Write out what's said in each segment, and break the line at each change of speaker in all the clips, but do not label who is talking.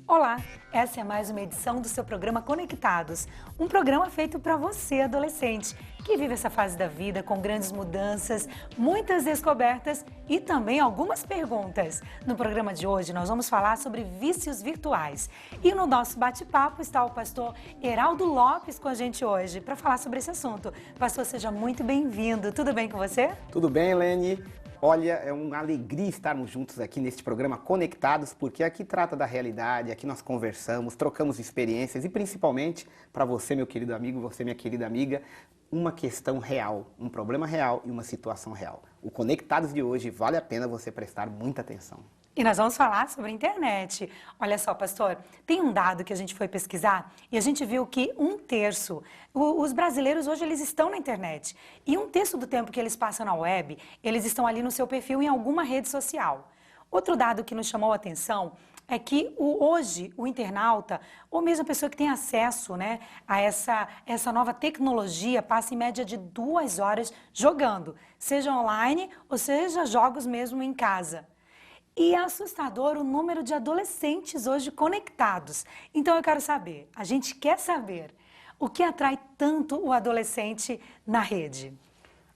Olá, essa é mais uma edição do seu programa Conectados, um programa feito para você, adolescente, que vive essa fase da vida com grandes mudanças, muitas descobertas e também algumas perguntas. No programa de hoje nós vamos falar sobre vícios virtuais e no nosso bate-papo está o pastor Heraldo Lopes com a gente hoje para falar sobre esse assunto. Pastor, seja muito bem-vindo, tudo bem com você?
Tudo bem, Helene? Olha, é uma alegria estarmos juntos aqui neste programa Conectados, porque aqui trata da realidade, aqui nós conversamos, trocamos experiências e principalmente, para você, meu querido amigo, você, minha querida amiga, uma questão real, um problema real e uma situação real. O Conectados de hoje vale a pena você prestar muita atenção.
E nós vamos falar sobre a internet. Olha só, pastor, tem um dado que a gente foi pesquisar e a gente viu que 1/3, os brasileiros hoje eles estão na internet. E 1/3 do tempo que eles passam na web, eles estão ali no seu perfil em alguma rede social. Outro dado que nos chamou a atenção é que hoje o internauta, ou mesmo a pessoa que tem acesso, né, a essa nova tecnologia, passa em média de 2 horas jogando, seja online ou seja jogos mesmo em casa. E é assustador o número de adolescentes hoje conectados. Então eu quero saber, a gente quer saber, o que atrai tanto o adolescente na rede?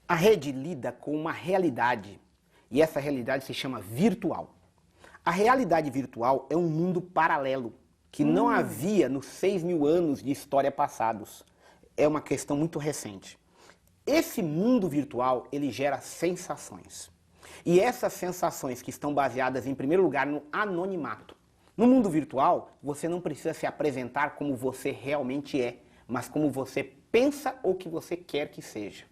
A rede lida com uma realidade, e essa realidade se chama virtual. A realidade virtual é um mundo paralelo, que não havia nos 6.000 anos de história passados. É uma questão muito recente. Esse mundo virtual, ele gera sensações. E essas sensações que estão baseadas, em primeiro lugar, no anonimato. No mundo virtual, você não precisa se apresentar como você realmente é, mas como você pensa ou que você quer que seja.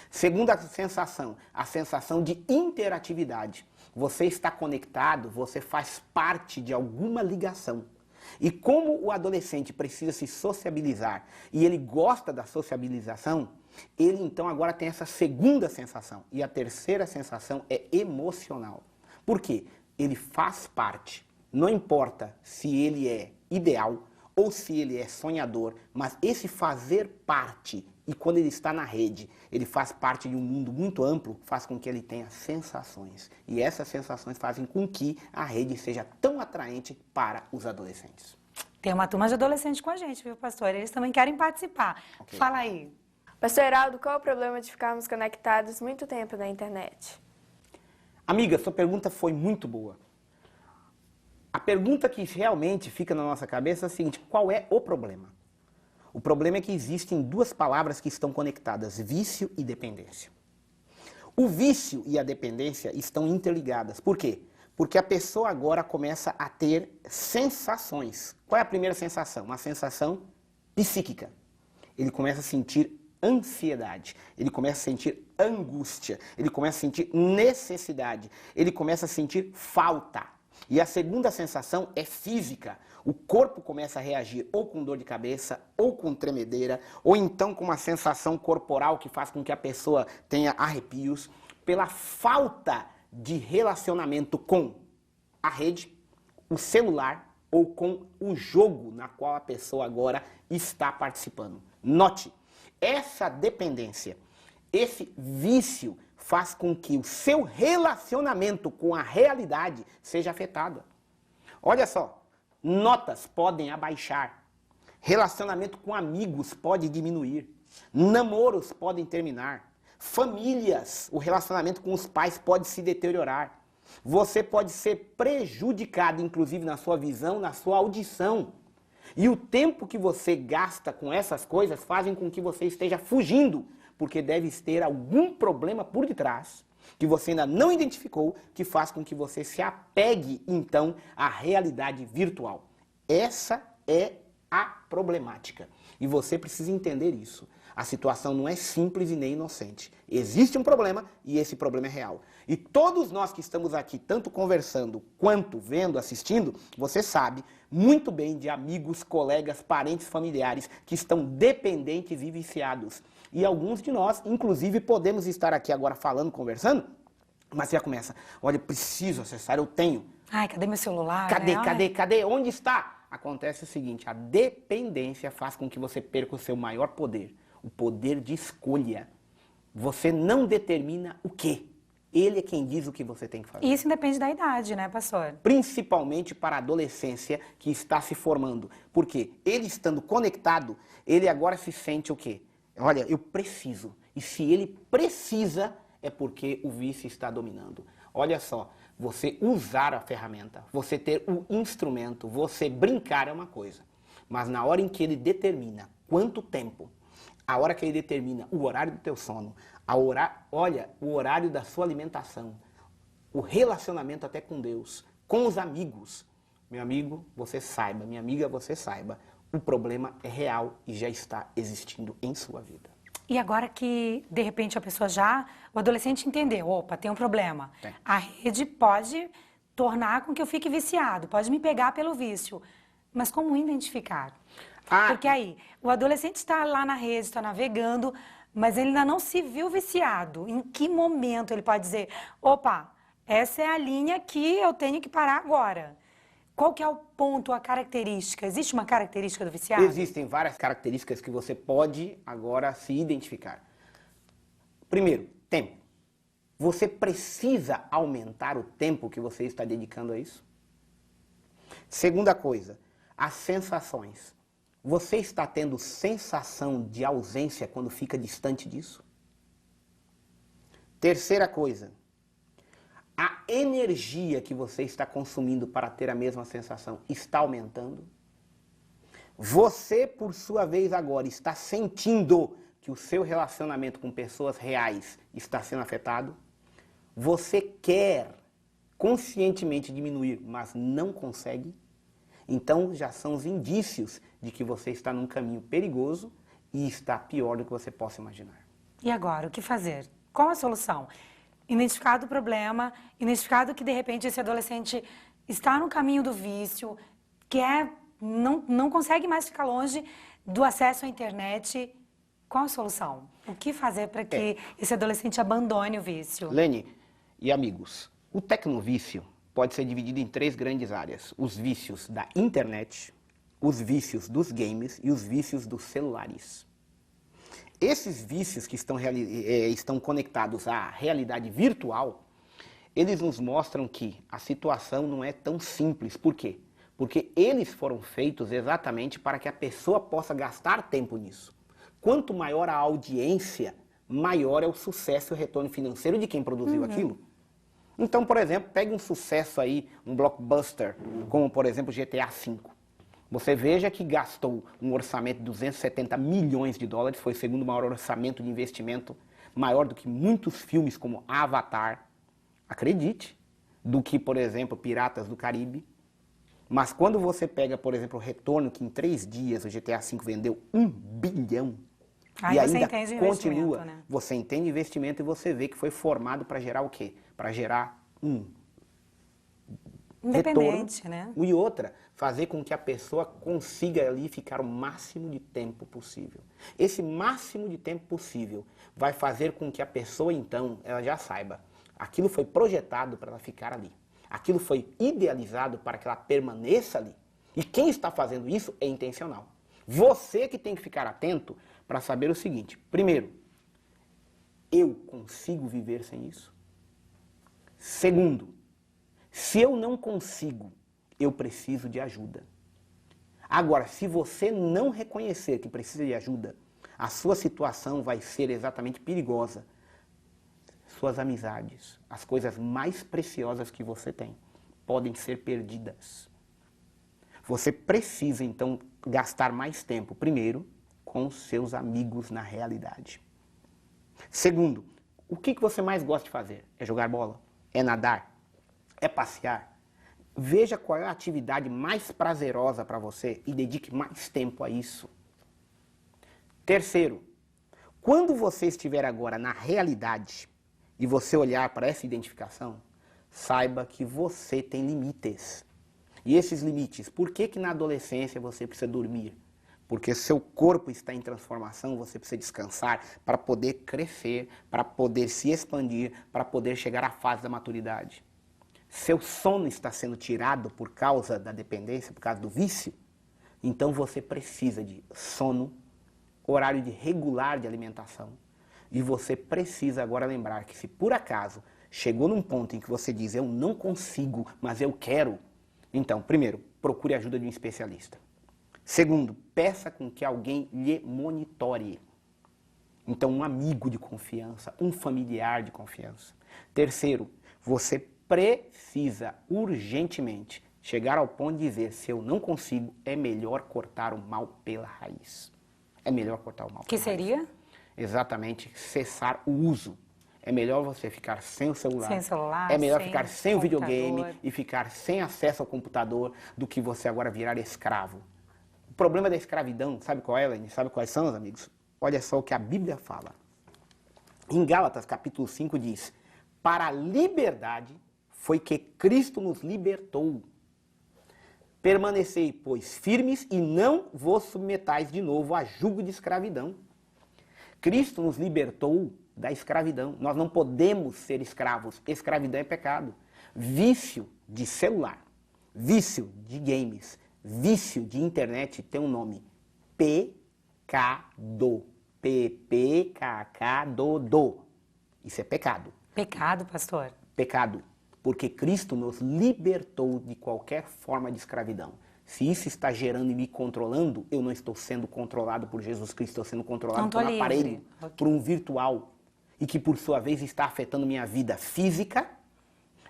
Segunda sensação, a sensação de interatividade. Você está conectado, você faz parte de alguma ligação. E como o adolescente precisa se sociabilizar e ele gosta da sociabilização, ele então agora tem essa segunda sensação. E a terceira sensação é emocional. Por quê? Ele faz parte. Não importa se ele é ideal ou se ele é sonhador, mas esse fazer parte, e quando ele está na rede, ele faz parte de um mundo muito amplo, faz com que ele tenha sensações. E essas sensações fazem com que a rede seja tão atraente para os adolescentes.
Tem uma turma de adolescentes com a gente, viu, pastor? Eles também querem participar.
Okay.
Fala aí.
Pastor Heraldo, qual é o problema de ficarmos conectados muito tempo na internet?
Amiga, sua pergunta foi muito boa. A pergunta que realmente fica na nossa cabeça é a seguinte: qual é o problema? O problema é que existem duas palavras que estão conectadas, vício e dependência. O vício e a dependência estão interligadas. Por quê? Porque a pessoa agora começa a ter sensações. Qual é a primeira sensação? Uma sensação psíquica. Ele começa a sentir ansiedade, ele começa a sentir angústia, ele começa a sentir necessidade, ele começa a sentir falta. E a segunda sensação é física. O corpo começa a reagir ou com dor de cabeça, ou com tremedeira, ou então com uma sensação corporal que faz com que a pessoa tenha arrepios, pela falta de relacionamento com a rede, o celular ou com o jogo na qual a pessoa agora está participando. Note, essa dependência, esse vício faz com que o seu relacionamento com a realidade seja afetado. Olha só, notas podem abaixar, relacionamento com amigos pode diminuir, namoros podem terminar, famílias, o relacionamento com os pais pode se deteriorar. Você pode ser prejudicado, inclusive na sua visão, na sua audição. E o tempo que você gasta com essas coisas fazem com que você esteja fugindo, porque deve ter algum problema por detrás, que você ainda não identificou, que faz com que você se apegue, então, à realidade virtual. Essa é a problemática. E você precisa entender isso. A situação não é simples e nem inocente. Existe um problema e esse problema é real. E todos nós que estamos aqui, tanto conversando quanto vendo, assistindo, você sabe muito bem de amigos, colegas, parentes, familiares que estão dependentes e viciados. E alguns de nós, inclusive, podemos estar aqui agora falando, conversando, mas já começa, olha, preciso acessar, eu tenho.
Ai, cadê meu celular?
Cadê? Onde está? acontece o seguinte, a dependência faz com que você perca o seu maior poder, o poder de escolha. Você não determina o quê? Ele é quem diz o que você tem que fazer.
E isso independe da idade, né, pastor?
Principalmente para a adolescência que está se formando. Porque ele estando conectado, ele agora se sente o quê? Olha, eu preciso. E se ele precisa, é porque o vício está dominando. Olha só, você usar a ferramenta, você ter o instrumento, você brincar é uma coisa. Mas na hora em que ele determina quanto tempo, a hora que ele determina o horário do teu sono, olha, o horário da sua alimentação, o relacionamento até com Deus, com os amigos. Meu amigo, você saiba, minha amiga, você saiba, o problema é real e já está existindo em sua vida.
E agora que, de repente, o adolescente entendeu, opa, tem um problema.
Tem.
A rede pode tornar com que eu fique viciado, pode me pegar pelo vício. Mas como identificar? Porque aí, o adolescente está lá na rede, está navegando, mas ele ainda não se viu viciado. Em que momento ele pode dizer, opa, essa é a linha que eu tenho que parar agora? Qual que é o ponto, a característica? Existe uma característica do viciado?
Existem várias características que você pode agora se identificar. Primeiro, tempo. Você precisa aumentar o tempo que você está dedicando a isso? Segunda coisa, as sensações. Você está tendo sensação de ausência quando fica distante disso? Terceira coisa, a energia que você está consumindo para ter a mesma sensação está aumentando? Você, por sua vez, agora está sentindo que o seu relacionamento com pessoas reais está sendo afetado? Você quer conscientemente diminuir, mas não consegue? Então, já são os indícios de que você está num caminho perigoso e está pior do que você possa imaginar.
E agora, o que fazer? Qual a solução? Identificado o problema, identificado que, de repente, esse adolescente está no caminho do vício, não consegue mais ficar longe do acesso à internet. Qual a solução? O que fazer para que esse adolescente abandone o vício?
Lene e amigos, o tecnovício pode ser dividido em 3 grandes áreas. Os vícios da internet, os vícios dos games e os vícios dos celulares. Esses vícios que estão conectados à realidade virtual, eles nos mostram que a situação não é tão simples. Por quê? Porque eles foram feitos exatamente para que a pessoa possa gastar tempo nisso. Quanto maior a audiência, maior é o sucesso e o retorno financeiro de quem produziu aquilo. Então, por exemplo, pegue um sucesso aí, um blockbuster, como por exemplo GTA V. Você veja que gastou um orçamento de 270 milhões de dólares, foi o segundo maior orçamento de investimento, maior do que muitos filmes como Avatar, acredite, do que, por exemplo, Piratas do Caribe. Mas quando você pega, por exemplo, o retorno que em 3 dias o GTA V vendeu 1 bilhão,
Aí
e
você
ainda
entende
continua,
investimento, né?
você entende investimento e você vê que foi formado para gerar o quê? Para gerar
Independente,
retorno,
né?
e outra, fazer com que a pessoa consiga ali ficar o máximo de tempo possível. Esse máximo de tempo possível vai fazer com que a pessoa, então, ela já saiba, aquilo foi projetado para ela ficar ali. Aquilo foi idealizado para que ela permaneça ali. E quem está fazendo isso é intencional. Você que tem que ficar atento para saber o seguinte. Primeiro, eu consigo viver sem isso? Segundo, se eu não consigo, eu preciso de ajuda. Agora, se você não reconhecer que precisa de ajuda, a sua situação vai ser exatamente perigosa. Suas amizades, as coisas mais preciosas que você tem, podem ser perdidas. Você precisa, então, gastar mais tempo, primeiro, com seus amigos na realidade. Segundo, o que você mais gosta de fazer? É jogar bola? É nadar? É passear? Veja qual é a atividade mais prazerosa para você e dedique mais tempo a isso. Terceiro, quando você estiver agora na realidade e você olhar para essa identificação, saiba que você tem limites. E esses limites, por que na adolescência você precisa dormir? Porque seu corpo está em transformação, você precisa descansar para poder crescer, para poder se expandir, para poder chegar à fase da maturidade. seu sono está sendo tirado por causa da dependência, por causa do vício, então você precisa de sono, horário regular de alimentação. E você precisa agora lembrar que se por acaso chegou num ponto em que você diz, eu não consigo, mas eu quero, então, primeiro, procure a ajuda de um especialista. Segundo, peça com que alguém lhe monitore. Então, um amigo de confiança, um familiar de confiança. Terceiro, você precisa urgentemente chegar ao ponto de dizer, se eu não consigo, é melhor cortar o mal pela raiz. É melhor cortar o mal pela raiz.
Que seria?
Exatamente, cessar o uso. É melhor você ficar sem o celular.
Sem celular,
é melhor
sem
ficar sem o videogame
computador.
e ficar sem acesso ao computador do que você agora virar escravo. O problema da escravidão, sabe qual é, Elaine? Sabe quais são, os amigos? Olha só o que a Bíblia fala. Em Gálatas, capítulo 5, diz, para a liberdade foi que Cristo nos libertou. Permanecei, pois, firmes e não vos submetais de novo a jugo de escravidão. Cristo nos libertou da escravidão. Nós não podemos ser escravos. Escravidão é pecado. Vício de celular, vício de games, vício de internet tem um nome. Pecado. P-P-K-K-Do-Do. Isso é pecado.
Pecado, pastor.
Pecado. Porque Cristo nos libertou de qualquer forma de escravidão. Se isso está gerando e me controlando, eu não estou sendo controlado por Jesus Cristo, estou sendo controlado por um aparelho, por um virtual. E que, por sua vez, está afetando minha vida física,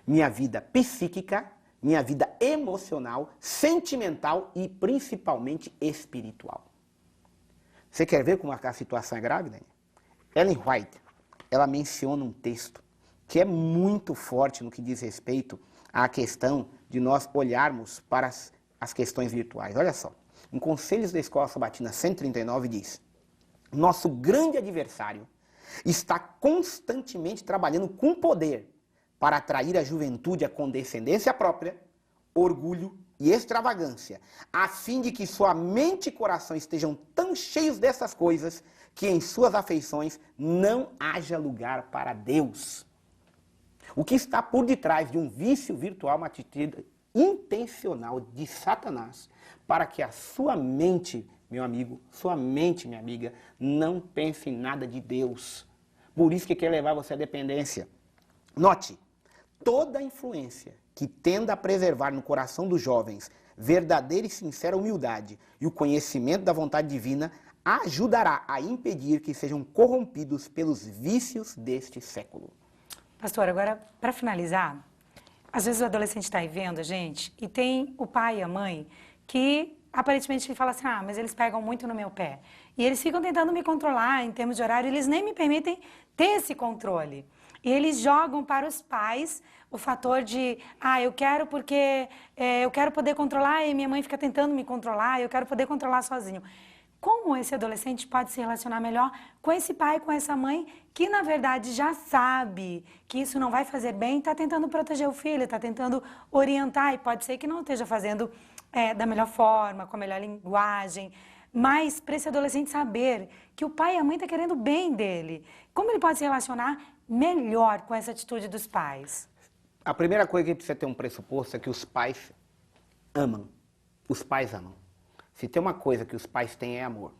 minha vida psíquica, minha vida emocional, sentimental e, principalmente, espiritual. Você quer ver como a situação é grave, né? Ellen White, ela menciona um texto que é muito forte no que diz respeito à questão de nós olharmos para as questões virtuais. Olha só, em Conselhos da Escola Sabatina 139 diz, nosso grande adversário está constantemente trabalhando com poder para atrair a juventude à condescendência própria, orgulho e extravagância, a fim de que sua mente e coração estejam tão cheios dessas coisas que em suas afeições não haja lugar para Deus. O que está por detrás de um vício virtual, uma atitude intencional de Satanás, para que a sua mente, meu amigo, sua mente, minha amiga, não pense em nada de Deus. Por isso que quer levar você à dependência. Note, toda influência que tenda a preservar no coração dos jovens verdadeira e sincera humildade e o conhecimento da vontade divina ajudará a impedir que sejam corrompidos pelos vícios deste século.
Pastor, agora, para finalizar, às vezes o adolescente está aí vendo a gente e tem o pai e a mãe que aparentemente fala assim, ah, mas eles pegam muito no meu pé. E eles ficam tentando me controlar em termos de horário, eles nem me permitem ter esse controle. E eles jogam para os pais o fator de, ah, eu quero porque eu quero poder controlar e minha mãe fica tentando me controlar, eu quero poder controlar sozinho. Como esse adolescente pode se relacionar melhor com esse pai, com essa mãe, que na verdade já sabe que isso não vai fazer bem, está tentando proteger o filho, está tentando orientar e pode ser que não esteja fazendo da melhor forma, com a melhor linguagem, mas para esse adolescente saber que o pai e a mãe estão querendo o bem dele, como ele pode se relacionar melhor com essa atitude dos pais?
A primeira coisa que precisa ter um pressuposto é que os pais amam. Os pais amam. Se tem uma coisa que os pais têm é amor.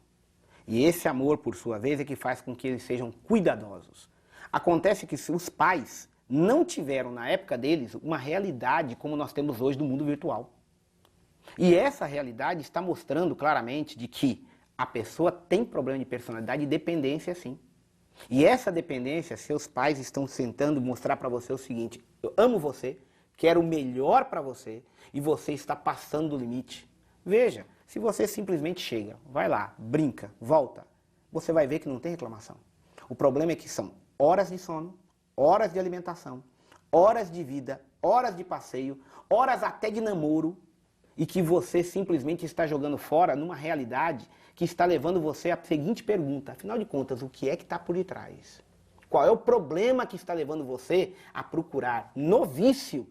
E esse amor, por sua vez, é que faz com que eles sejam cuidadosos. Acontece que se os pais não tiveram, na época deles, uma realidade como nós temos hoje no mundo virtual. E essa realidade está mostrando claramente de que a pessoa tem problema de personalidade e dependência, sim. E essa dependência, seus pais estão tentando mostrar para você o seguinte, eu amo você, quero o melhor para você e você está passando do limite. Veja, se você simplesmente chega, vai lá, brinca, volta, você vai ver que não tem reclamação. O problema é que são horas de sono, horas de alimentação, horas de vida, horas de passeio, horas até de namoro, e que você simplesmente está jogando fora numa realidade que está levando você à seguinte pergunta, afinal de contas, o que é que está por detrás? Qual é o problema que está levando você a procurar no vício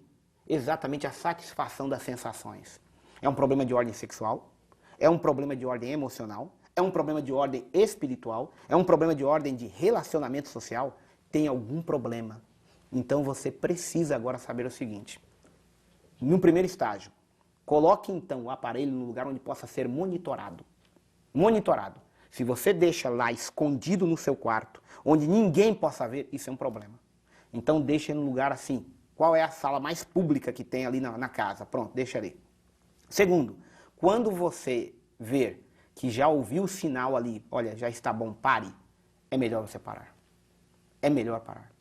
exatamente a satisfação das sensações? É um problema de ordem sexual? É um problema de ordem emocional? É um problema de ordem espiritual? É um problema de ordem de relacionamento social? Tem algum problema? Então você precisa agora saber o seguinte, No primeiro estágio, coloque então o aparelho no lugar onde possa ser monitorado. Monitorado. Se você deixa lá escondido no seu quarto, onde ninguém possa ver, isso é um problema. Então deixa no lugar assim. Qual é a sala mais pública que tem ali na casa? Pronto, deixa ali. Segundo, quando você ver que já ouviu o sinal ali, olha, já está bom, pare, é melhor você parar. É melhor parar.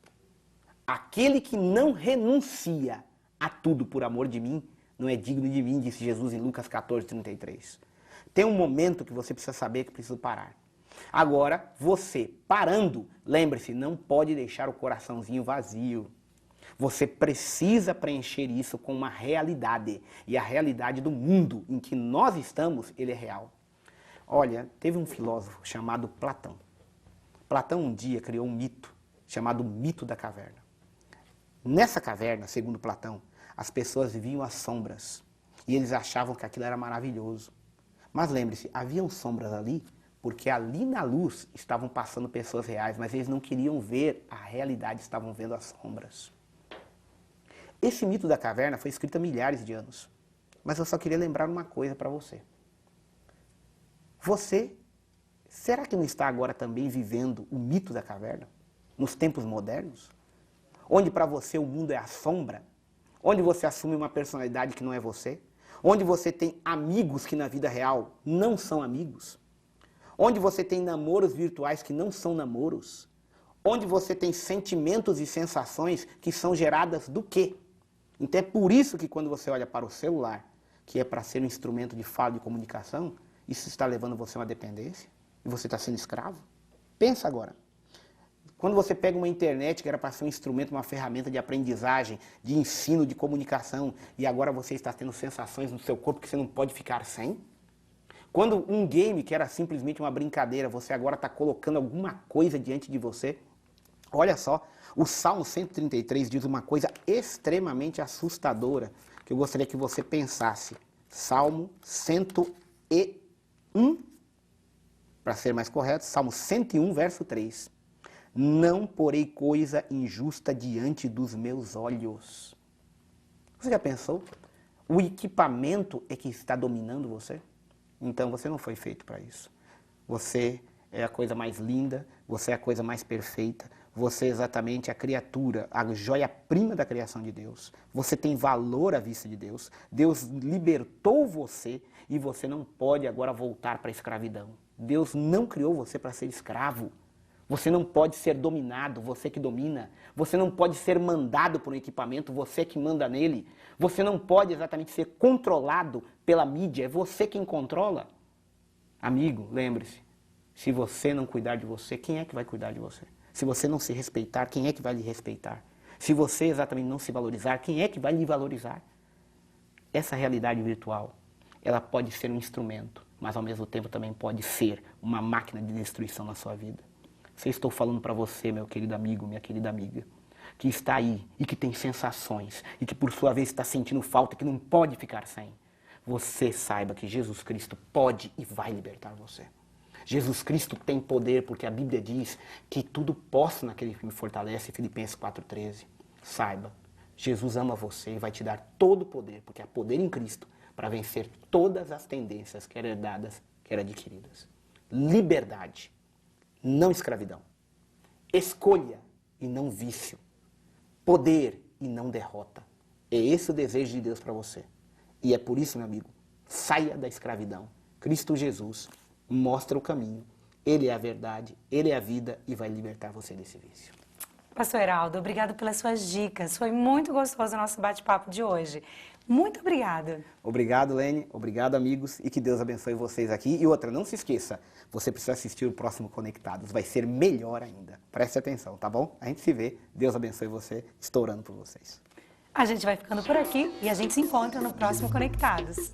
Aquele que não renuncia a tudo por amor de mim, não é digno de mim, disse Jesus em Lucas 14:33. Tem um momento que você precisa saber que precisa parar. Agora, você parando, lembre-se, não pode deixar o coraçãozinho vazio. Você precisa preencher isso com uma realidade. E a realidade do mundo em que nós estamos, ele é real. Olha, teve um filósofo chamado Platão. Platão um dia criou um mito, chamado mito da caverna. Nessa caverna, segundo Platão, as pessoas viviam às sombras. E eles achavam que aquilo era maravilhoso. Mas lembre-se, haviam sombras ali, porque ali na luz estavam passando pessoas reais, mas eles não queriam ver a realidade, estavam vendo as sombras. Esse mito da caverna foi escrito há milhares de anos. Mas eu só queria lembrar uma coisa para você. Você, será que não está agora também vivendo o mito da caverna? Nos tempos modernos? Onde para você o mundo é a sombra? Onde você assume uma personalidade que não é você? Onde você tem amigos que na vida real não são amigos? Onde você tem namoros virtuais que não são namoros? Onde você tem sentimentos e sensações que são geradas do quê? Então é por isso que quando você olha para o celular, que é para ser um instrumento de fala e de comunicação, isso está levando você a uma dependência e você está sendo escravo. Pensa agora. Quando você pega uma internet que era para ser um instrumento, uma ferramenta de aprendizagem, de ensino, de comunicação, e agora você está tendo sensações no seu corpo que você não pode ficar sem. Quando um game que era simplesmente uma brincadeira, você agora está colocando alguma coisa diante de você. Olha só, o Salmo 133 diz uma coisa extremamente assustadora, que eu gostaria que você pensasse. Salmo 101, para ser mais correto, Salmo 101, verso 3. Não porei coisa injusta diante dos meus olhos. Você já pensou? O equipamento é que está dominando você? Então você não foi feito para isso. Você é a coisa mais linda, você é a coisa mais perfeita, você é exatamente a criatura, a joia-prima da criação de Deus. Você tem valor à vista de Deus. Deus libertou você e você não pode agora voltar para a escravidão. Deus não criou você para ser escravo. Você não pode ser dominado, você que domina. Você não pode ser mandado por um equipamento, você que manda nele. Você não pode exatamente ser controlado pela mídia, é você quem controla. Amigo, lembre-se, se você não cuidar de você, quem é que vai cuidar de você? Se você não se respeitar, quem é que vai lhe respeitar? Se você exatamente não se valorizar, quem é que vai lhe valorizar? Essa realidade virtual, ela pode ser um instrumento, mas ao mesmo tempo também pode ser uma máquina de destruição na sua vida. Se eu estou falando para você, meu querido amigo, minha querida amiga, que está aí e que tem sensações e que por sua vez está sentindo falta, que não pode ficar sem, você saiba que Jesus Cristo pode e vai libertar você. Jesus Cristo tem poder porque a Bíblia diz que tudo posso naquele que me fortalece, Filipenses 4,13. Saiba, Jesus ama você e vai te dar todo o poder, porque há poder em Cristo para vencer todas as tendências, quer herdadas, quer adquiridas. Liberdade. Não escravidão. Escolha e não vício. Poder e não derrota. É esse o desejo de Deus para você. E é por isso, meu amigo, saia da escravidão. Cristo Jesus mostra o caminho. Ele é a verdade, Ele é a vida e vai libertar você desse vício.
Pastor Heraldo, obrigado pelas suas dicas. Foi muito gostoso o nosso bate-papo de hoje. Muito obrigada.
Obrigado, Lene. Obrigado, amigos. E que Deus abençoe vocês aqui. E outra, não se esqueça, você precisa assistir o próximo Conectados. Vai ser melhor ainda. Preste atenção, tá bom? A gente se vê. Deus abençoe você. Estou orando por vocês.
A gente vai ficando por aqui e a gente se encontra no próximo Conectados.